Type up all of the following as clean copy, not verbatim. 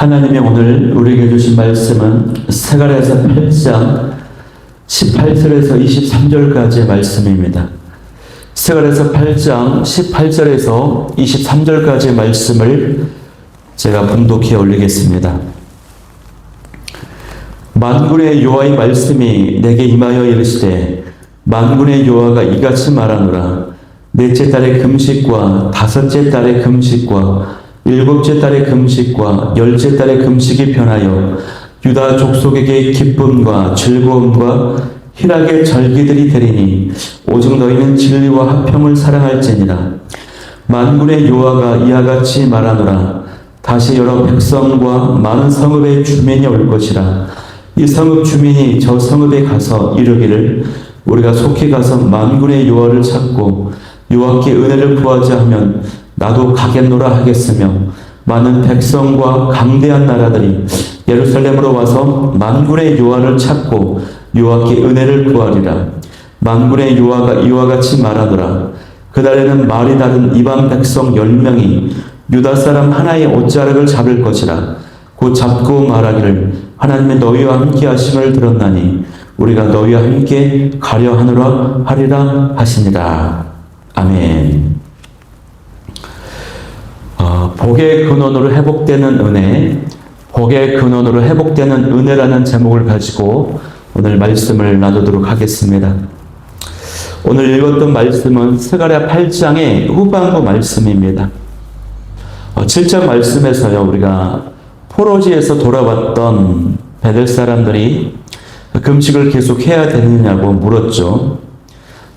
하나님이 오늘 우리에게 주신 말씀은 스가랴서 8장 18절에서 23절까지의 말씀입니다. 스가랴서 8장 18절에서 23절까지의 말씀을 제가 봉독해 올리겠습니다. 만군의 여호와의 말씀이 내게 임하여 이르시되 만군의 여호와가 이같이 말하노라. 넷째 달의 금식과 다섯째 달의 금식과 일곱째 달의 금식과 열째 달의 금식이 변하여 유다 족속에게 기쁨과 즐거움과 희락의 절기들이 되리니 오직 너희는 진리와 화평을 사랑할지니라. 만군의 여호와가 이와 같이 말하노라. 다시 여러 백성과 많은 성읍의 주민이 올 것이라. 이 성읍 주민이 저 성읍에 가서 이르기를 우리가 속히 가서 만군의 여호와를 찾고 여호와께 은혜를 구하자 하면 나도 가겠노라 하겠으며 많은 백성과 강대한 나라들이 예루살렘으로 와서 만군의 여호와를 찾고 여호와께 은혜를 구하리라. 만군의 여호와가 이와 같이 말하노라. 그날에는 말이 다른 이방 백성 10명이 유다 사람 하나의 옷자락을 잡을 것이라. 곧 잡고 말하기를 하나님의 너희와 함께 하심을 들었나니 우리가 너희와 함께 가려 하리라 하시니라. 아멘. 복의 근원으로 회복되는 은혜, 복의 근원으로 회복되는 은혜라는 제목을 가지고 오늘 말씀을 나누도록 하겠습니다. 오늘 읽었던 말씀은 스가랴 8장의 후반부 말씀입니다. 7장 말씀에서요, 우리가 포로지에서 돌아왔던 베델 사람들이 금식을 계속 해야 되느냐고 물었죠.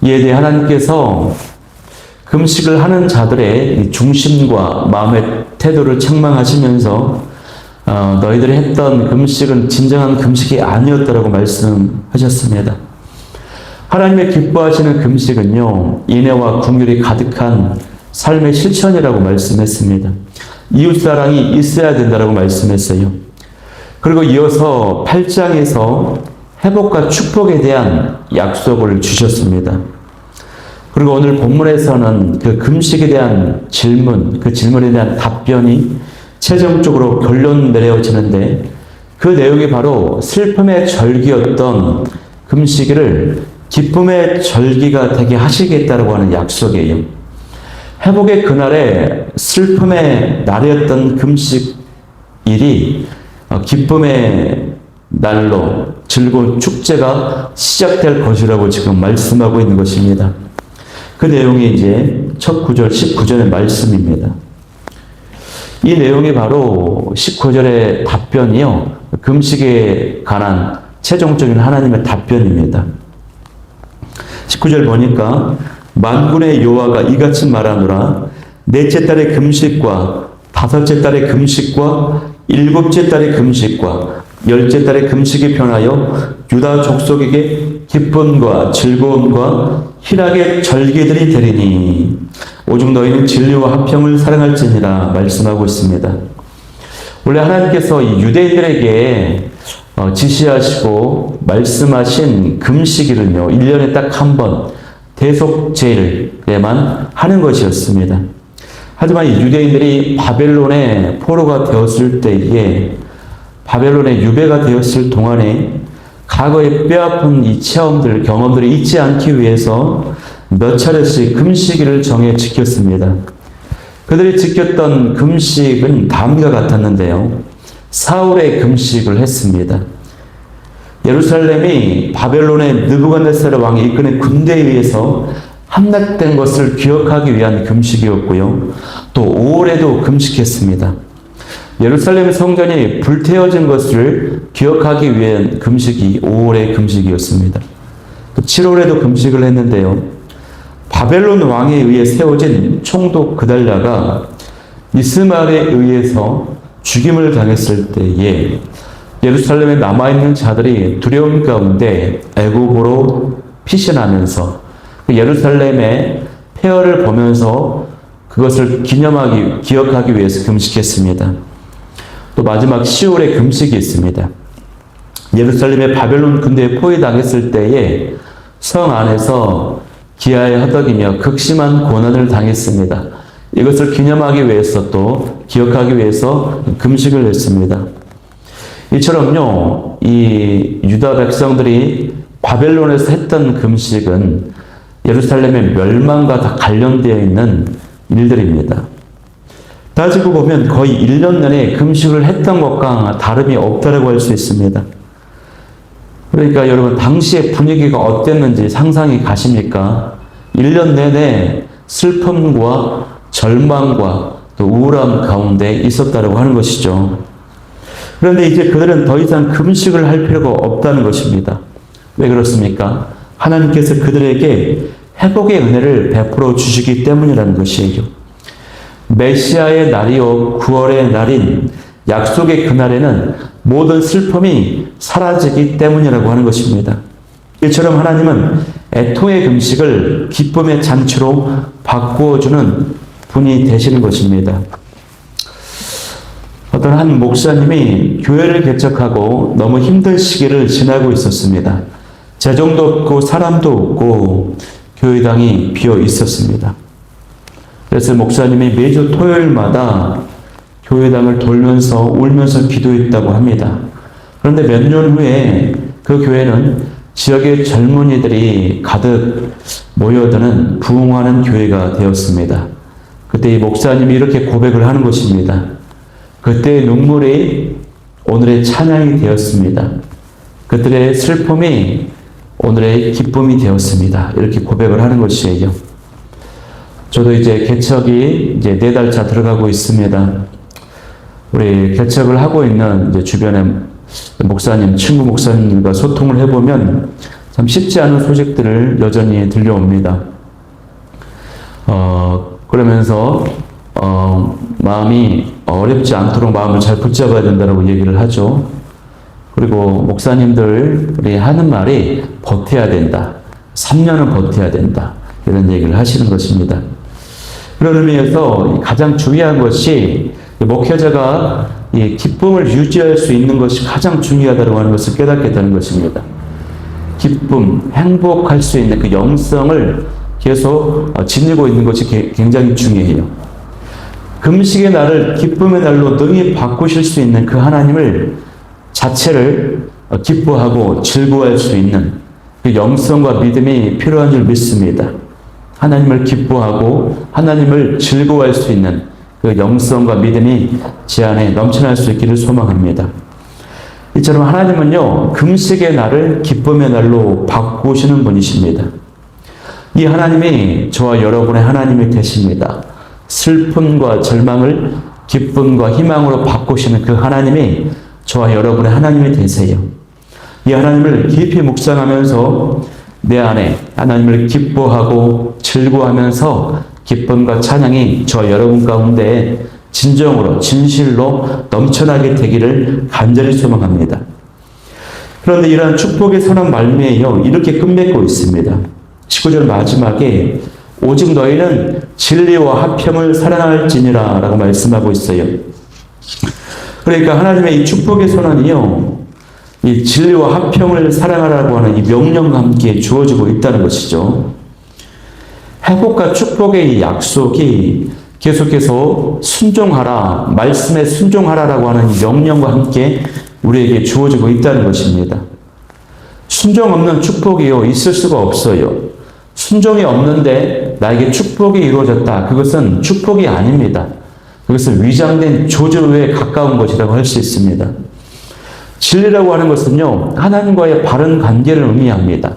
이에 대해 하나님께서 금식을 하는 자들의 중심과 마음의 태도를 책망하시면서 너희들이 했던 금식은 진정한 금식이 아니었다라고 말씀하셨습니다. 하나님의 기뻐하시는 금식은요, 인애와 긍휼이 가득한 삶의 실천이라고 말씀했습니다. 이웃사랑이 있어야 된다라고 말씀했어요. 그리고 이어서 8장에서 회복과 축복에 대한 약속을 주셨습니다. 그리고 오늘 본문에서는 그 금식에 대한 질문, 그 질문에 대한 답변이 최종적으로 결론 내려지는데 그 내용이 바로 슬픔의 절기였던 금식일을 기쁨의 절기가 되게 하시겠다라고 하는 약속이에요. 회복의 그날에 슬픔의 날이었던 금식일이 기쁨의 날로 즐거운 축제가 시작될 것이라고 지금 말씀하고 있는 것입니다. 그 내용이 이제 첫 구절 19절의 말씀입니다. 이 내용이 바로 19절의 답변이요, 금식에 관한 최종적인 하나님의 답변입니다. 19절 보니까 만군의 여호와가 이같이 말하노라. 넷째 달의 금식과 다섯째 달의 금식과 일곱째 달의 금식과 열째 달의 금식이 변하여 유다 족속에게 기쁨과 즐거움과 희락의 절기들이 되리니 오직 너희는 진리와 화평을 사랑할지니라 말씀하고 있습니다. 원래 하나님께서 이 유대인들에게 지시하시고 말씀하신 금식일은요, 1년에 딱 한 번 대속제일에만 하는 것이었습니다. 하지만 이 유대인들이 바벨론의 포로가 되었을 때에 바벨론의 유배가 되었을 동안에 과거의 뼈아픈 이 체험들, 경험들이 잊지 않기 위해서 몇 차례씩 금식일을 정해 지켰습니다. 그들이 지켰던 금식은 다음과 같았는데요. 사흘의 금식을 했습니다. 예루살렘이 바벨론의 느부갓네살 왕이 이끄는 군대에 의해서 함락된 것을 기억하기 위한 금식이었고요. 또 5월에도 금식했습니다. 예루살렘 성전이 불태워진 것을 기억하기 위한 금식이 5월의 금식이었습니다. 또 7월에도 금식을 했는데요. 바벨론 왕에 의해 세워진 총독 그달랴가 이스마엘에 의해서 죽임을 당했을 때에 예루살렘에 남아있는 자들이 두려움 가운데 애굽으로 피신하면서 예루살렘의 폐허를 보면서 그것을 기억하기 위해서 금식했습니다. 또 마지막 10월에 금식이 있습니다. 예루살렘의 바벨론 군대에 포위당했을 때에 성 안에서 기아에 허덕이며 극심한 고난을 당했습니다. 이것을 기념하기 위해서 또 기억하기 위해서 금식을 했습니다. 이처럼요, 이 유다 백성들이 바벨론에서 했던 금식은 예루살렘의 멸망과 다 관련되어 있는 일들입니다. 따지고 보면 거의 1년 내내 금식을 했던 것과 다름이 없다고 할 수 있습니다. 그러니까 여러분 당시의 분위기가 어땠는지 상상이 가십니까? 1년 내내 슬픔과 절망과 또 우울함 가운데 있었다고 하는 것이죠. 그런데 이제 그들은 더 이상 금식을 할 필요가 없다는 것입니다. 왜 그렇습니까? 하나님께서 그들에게 회복의 은혜를 베풀어 주시기 때문이라는 것이에요. 메시아의 날이요 9월의 날인 약속의 그날에는 모든 슬픔이 사라지기 때문이라고 하는 것입니다. 이처럼 하나님은 애통의 금식을 기쁨의 잔치로 바꾸어주는 분이 되시는 것입니다. 어떤 한 목사님이 교회를 개척하고 너무 힘든 시기를 지나고 있었습니다. 재정도 없고 사람도 없고 교회당이 비어 있었습니다. 그래서 목사님이 매주 토요일마다 교회당을 돌면서 울면서 기도했다고 합니다. 그런데 몇 년 후에 그 교회는 지역의 젊은이들이 가득 모여드는 부흥하는 교회가 되었습니다. 그때 이 목사님이 이렇게 고백을 하는 것입니다. 그때의 눈물이 오늘의 찬양이 되었습니다. 그들의 슬픔이 오늘의 기쁨이 되었습니다. 이렇게 고백을 하는 것이에요. 저도 이제 개척이 이제 4달차 들어가고 있습니다. 우리 개척을 하고 있는 이제 주변의 목사님, 친구 목사님과 소통을 해보면 참 쉽지 않은 소식들을 여전히 들려옵니다. 그러면서 마음이 어렵지 않도록 마음을 잘 붙잡아야 된다고 얘기를 하죠. 그리고 목사님들이 하는 말이 버텨야 된다. 3년은 버텨야 된다. 이런 얘기를 하시는 것입니다. 그런 의미에서 가장 중요한 것이 목회자가 이 기쁨을 유지할 수 있는 것이 가장 중요하다고 하는 것을 깨닫게 되는 것입니다. 기쁨, 행복할 수 있는 그 영성을 계속 지니고 있는 것이 굉장히 중요해요. 금식의 날을 기쁨의 날로 능히 바꾸실 수 있는 그 하나님을 자체를 기뻐하고 즐거워할 수 있는 그 영성과 믿음이 필요한 줄 믿습니다. 하나님을 기뻐하고 하나님을 즐거워할 수 있는 그 영성과 믿음이 제 안에 넘쳐날 수 있기를 소망합니다. 이처럼 하나님은요, 금식의 날을 기쁨의 날로 바꾸시는 분이십니다. 이 하나님이 저와 여러분의 하나님이 되십니다. 슬픔과 절망을 기쁨과 희망으로 바꾸시는 그 하나님이 저와 여러분의 하나님이 되세요. 이 하나님을 깊이 묵상하면서 내 안에 하나님을 기뻐하고 즐거워하면서 기쁨과 찬양이 저와 여러분 가운데 진정으로 진실로 넘쳐나게 되기를 간절히 소망합니다. 그런데 이러한 축복의 선한 말미에요, 이렇게 끝맺고 있습니다. 19절 마지막에 오직 너희는 진리와 화평을 사랑할지니라 라고 말씀하고 있어요. 그러니까 하나님의 이 축복의 선언이요, 이 진리와 화평을 사랑하라고 하는 이 명령과 함께 주어지고 있다는 것이죠. 회복과 축복의 이 약속이 계속해서 순종하라, 말씀에 순종하라라고 하는 이 명령과 함께 우리에게 주어지고 있다는 것입니다. 순종 없는 축복이요, 있을 수가 없어요. 순종이 없는데 나에게 축복이 이루어졌다. 그것은 축복이 아닙니다. 그것은 위장된 조주에 가까운 것이라고 할 수 있습니다. 진리라고 하는 것은요, 하나님과의 바른 관계를 의미합니다.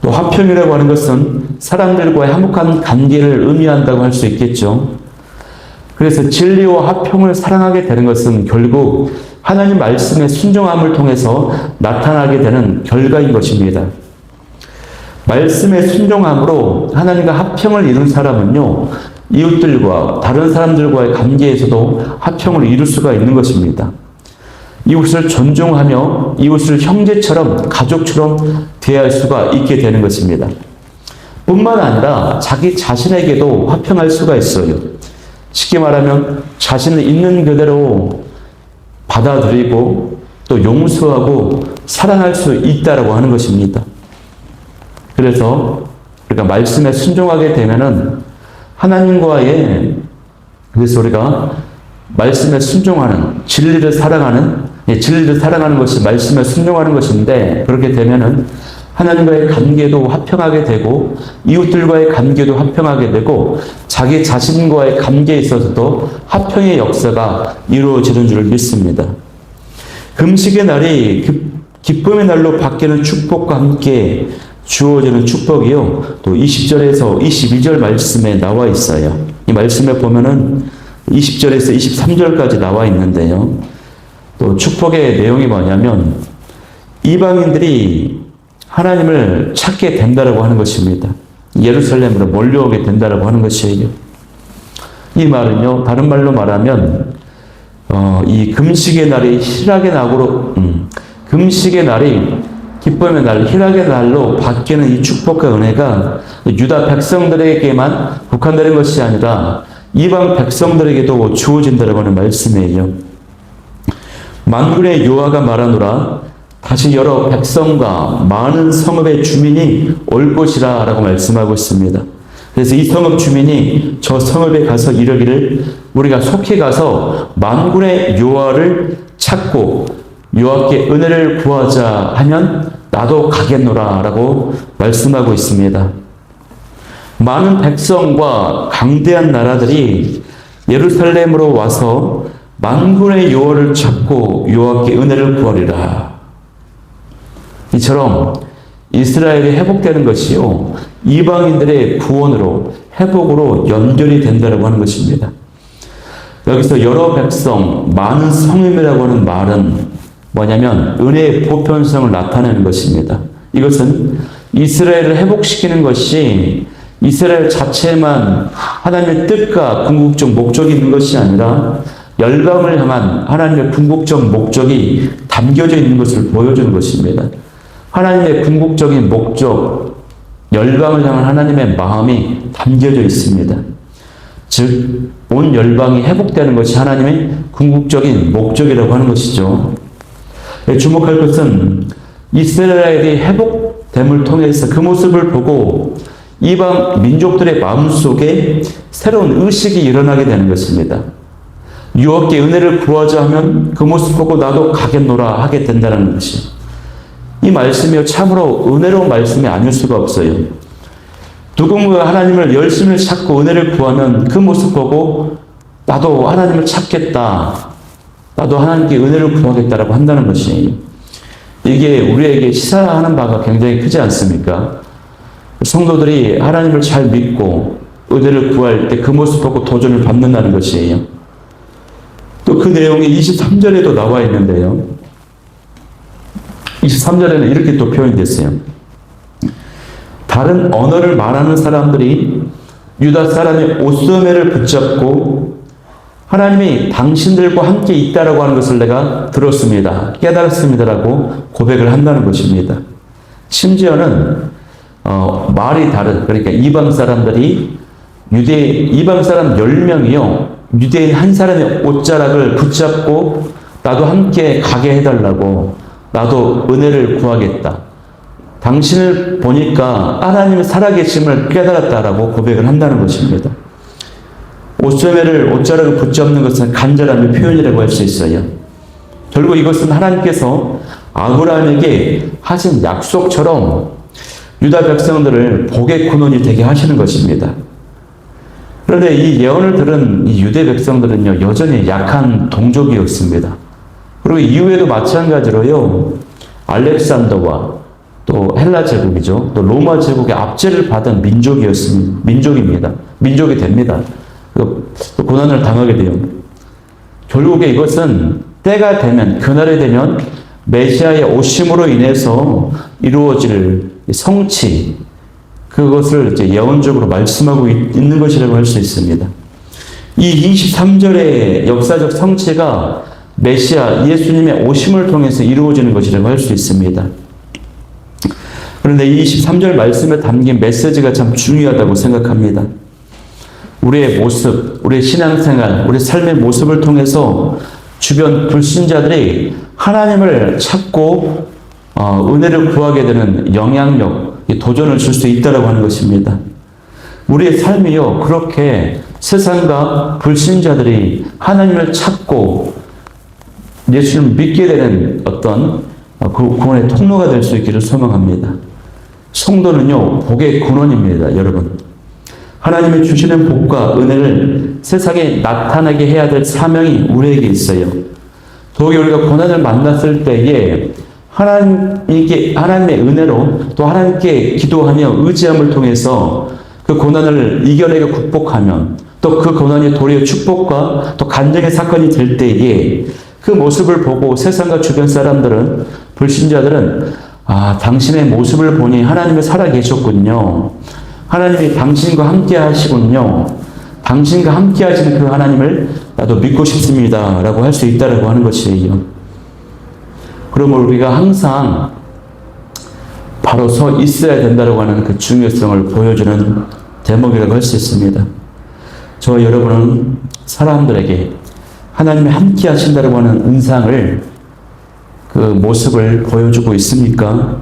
또 화평이라고 하는 것은 사람들과의 화목한 관계를 의미한다고 할 수 있겠죠. 그래서 진리와 화평을 사랑하게 되는 것은 결국 하나님 말씀의 순종함을 통해서 나타나게 되는 결과인 것입니다. 말씀의 순종함으로 하나님과 화평을 이룬 사람은요, 이웃들과 다른 사람들과의 관계에서도 화평을 이룰 수가 있는 것입니다. 이웃을 존중하며 이웃을 형제처럼 가족처럼 대할 수가 있게 되는 것입니다. 뿐만 아니라 자기 자신에게도 화평할 수가 있어요. 쉽게 말하면 자신을 있는 그대로 받아들이고 또 용서하고 사랑할 수 있다라고 하는 것입니다. 그래서 우리가 말씀에 순종하게 되면은 하나님과의, 그래서 우리가 말씀에 순종하는, 진리를 사랑하는 것이 말씀에 순종하는 것인데, 그렇게 되면은 하나님과의 관계도 화평하게 되고, 이웃들과의 관계도 화평하게 되고, 자기 자신과의 관계에 있어서도 화평의 역사가 이루어지는 줄 믿습니다. 금식의 날이 기쁨의 날로 바뀌는 축복과 함께 주어지는 축복이요. 또 20절에서 22절 말씀에 나와 있어요. 이 말씀에 보면은 20절에서 23절까지 나와 있는데요. 또 축복의 내용이 뭐냐면 이방인들이 하나님을 찾게 된다라고 하는 것입니다. 예루살렘으로 몰려오게 된다라고 하는 것이에요. 이 말은요, 다른 말로 말하면 이 금식의 날이 금식의 날이 기쁨의 날, 희락의 날로 바뀌는 이 축복과 은혜가 유다 백성들에게만 국한되는 것이 아니라 이방 백성들에게도 주어진다라고 하는 말씀이에요. 만군의 여호와가 말하노라 다시 여러 백성과 많은 성읍의 주민이 올 것이라 라고 말씀하고 있습니다. 그래서 이 성읍 주민이 저 성읍에 가서 이르기를 우리가 속히 가서 만군의 여호와를 찾고 여호와께 은혜를 구하자 하면 나도 가겠노라 라고 말씀하고 있습니다. 많은 백성과 강대한 나라들이 예루살렘으로 와서 만군의 여호와를 찾고 여호와께 은혜를 구하리라. 이처럼 이스라엘이 회복되는 것이요, 이방인들의 구원으로 회복으로 연결이 된다고 하는 것입니다. 여기서 여러 백성, 많은 성임이라고 하는 말은 뭐냐면 은혜의 보편성을 나타내는 것입니다. 이것은 이스라엘을 회복시키는 것이 이스라엘 자체만 하나님의 뜻과 궁극적 목적이 있는 것이 아니라 열방을 향한 하나님의 궁극적 목적이 담겨져 있는 것을 보여주는 것입니다. 하나님의 궁극적인 목적, 열방을 향한 하나님의 마음이 담겨져 있습니다. 즉, 온 열방이 회복되는 것이 하나님의 궁극적인 목적이라고 하는 것이죠. 주목할 것은 이스라엘이 회복됨을 통해서 그 모습을 보고 이방 민족들의 마음속에 새로운 의식이 일어나게 되는 것입니다. 여호와께 은혜를 구하자 하면 그 모습 보고 나도 가겠노라 하게 된다는 것이에요. 이 말씀이 참으로 은혜로운 말씀이 아닐 수가 없어요. 누군가 하나님을 열심히 찾고 은혜를 구하면 그 모습 보고 나도 하나님을 찾겠다, 나도 하나님께 은혜를 구하겠다라고 한다는 것이에요. 이게 우리에게 시사하는 바가 굉장히 크지 않습니까? 성도들이 하나님을 잘 믿고 은혜를 구할 때 그 모습 보고 도전을 받는다는 것이에요. 또 그 내용이 23절에도 나와 있는데요. 23절에는 이렇게 또 표현됐어요. 다른 언어를 말하는 사람들이 유다 사람의 옷소매를 붙잡고 하나님이 당신들과 함께 있다라고 하는 것을 내가 들었습니다, 깨달았습니다라고 고백을 한다는 것입니다. 심지어는 말이 다른, 그러니까 이방 사람들이 이방 사람 10명이요 유대인 한 사람의 옷자락을 붙잡고 나도 함께 가게 해달라고, 나도 은혜를 구하겠다, 당신을 보니까 하나님의 살아계심을 깨달았다라고 고백을 한다는 것입니다. 옷자락을 붙잡는 것은 간절함의 표현이라고 할 수 있어요. 결국 이것은 하나님께서 아브라함에게 하신 약속처럼 유다 백성들을 복의 근원이 되게 하시는 것입니다. 그런데 이 예언을 들은 이 유대 백성들은요, 여전히 약한 동족이었습니다. 그리고 이후에도 마찬가지로요, 알렉산더와 또 헬라 제국이죠, 또 로마 제국의 압제를 받은 민족이 됩니다. 고난을 당하게 돼요. 결국에 이것은 때가 되면, 그날이 되면 메시아의 오심으로 인해서 이루어질 성취, 그것을 이제 예언적으로 말씀하고 있는 것이라고 할 수 있습니다. 이 23절의 역사적 성취가 메시아 예수님의 오심을 통해서 이루어지는 것이라고 할 수 있습니다. 그런데 이 23절 말씀에 담긴 메시지가 참 중요하다고 생각합니다. 우리의 모습, 우리의 신앙생활, 우리 삶의 모습을 통해서 주변 불신자들이 하나님을 찾고 은혜를 구하게 되는 영향력, 도전을 줄 수 있다고 하는 것입니다. 우리의 삶이요, 그렇게 세상과 불신자들이 하나님을 찾고 예수를 믿게 되는 어떤 구원의 통로가 될 수 있기를 소망합니다. 성도는요, 복의 근원입니다, 여러분. 하나님이 주시는 복과 은혜를 세상에 나타나게 해야 될 사명이 우리에게 있어요. 더욱이 우리가 고난을 만났을 때에 하나님의 은혜로 또 하나님께 기도하며 의지함을 통해서 그 고난을 이겨내고 극복하면 또 그 고난이 도리어 축복과 또 간증의 사건이 될 때에 그 모습을 보고 세상과 주변 사람들은, 불신자들은, 아, 당신의 모습을 보니 하나님이 살아계셨군요. 하나님이 당신과 함께 하시군요. 당신과 함께 하시는 그 하나님을 나도 믿고 싶습니다. 라고 할 수 있다라고 하는 것이에요. 그러므로 우리가 항상 바로 서 있어야 된다고 하는 그 중요성을 보여주는 대목이라고 할 수 있습니다. 저와 여러분은 사람들에게 하나님이 함께 하신다고 하는 은상을, 그 모습을 보여주고 있습니까?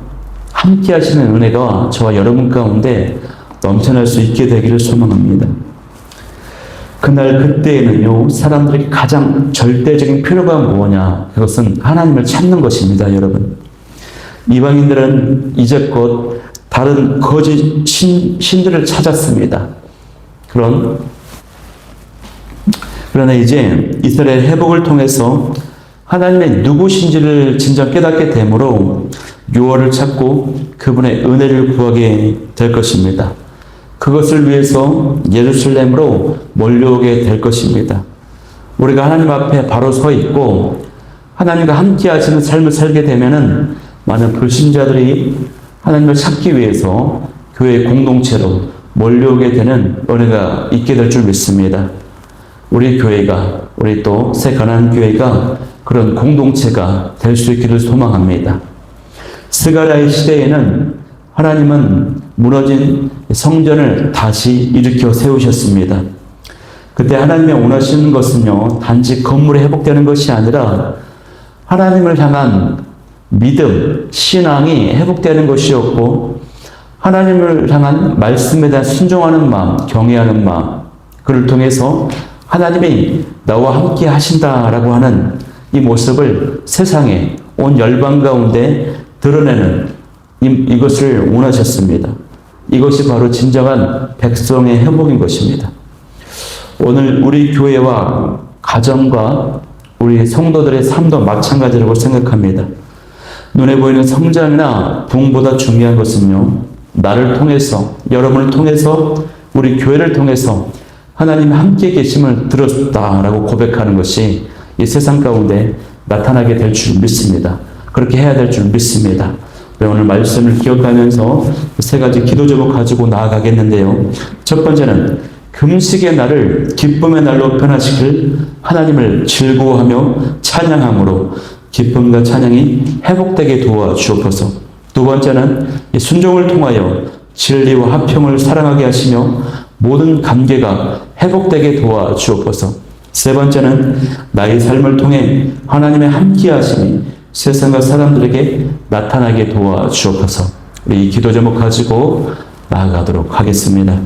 함께 하시는 은혜가 저와 여러분 가운데 넘쳐날 수 있게 되기를 소망합니다. 그날 그때에는요, 사람들에게 가장 절대적인 필요가 뭐냐? 그것은 하나님을 찾는 것입니다, 여러분. 이방인들은 이제껏 다른 거짓 신들을 찾았습니다. 그러나 이제 이스라엘 회복을 통해서 하나님의 누구신지를 진정 깨닫게 되므로 요한을 찾고 그분의 은혜를 구하게 될 것입니다. 그것을 위해서 예루살렘으로 몰려오게 될 것입니다. 우리가 하나님 앞에 바로 서 있고 하나님과 함께 하시는 삶을 살게 되면은 많은 불신자들이 하나님을 찾기 위해서 교회 공동체로 몰려오게 되는 은혜가 있게 될 줄 믿습니다. 우리 교회가, 우리 또 새 가나안 교회가 그런 공동체가 될 수 있기를 소망합니다. 스가랴의 시대에는 하나님은 무너진 성전을 다시 일으켜 세우셨습니다. 그때 하나님이 원하시는 것은요, 단지 건물이 회복되는 것이 아니라 하나님을 향한 믿음, 신앙이 회복되는 것이었고, 하나님을 향한 말씀에 대한 순종하는 마음, 경외하는 마음, 그를 통해서 하나님이 나와 함께 하신다라고 하는 이 모습을 세상에, 온 열방 가운데 드러내는 이것을 원하셨습니다. 이것이 바로 진정한 백성의 회복인 것입니다. 오늘 우리 교회와 가정과 우리 성도들의 삶도 마찬가지라고 생각합니다. 눈에 보이는 성장이나 부흥보다 중요한 것은요, 나를 통해서, 여러분을 통해서, 우리 교회를 통해서 하나님이 함께 계심을 들었다라고 고백하는 것이 이 세상 가운데 나타나게 될 줄 믿습니다. 그렇게 해야 될 줄 믿습니다. 오늘 말씀을 기억하면서 세 가지 기도 제목 가지고 나아가겠는데요. 첫 번째는 금식의 날을 기쁨의 날로 변화시킬 하나님을 즐거워하며 찬양함으로 기쁨과 찬양이 회복되게 도와주옵소서. 두 번째는 순종을 통하여 진리와 화평을 사랑하게 하시며 모든 관계가 회복되게 도와주옵소서. 세 번째는 나의 삶을 통해 하나님의 함께하심이 세상과 사람들에게 나타나게 도와주옵소서. 우리 이 기도 제목 가지고 나아가도록 하겠습니다.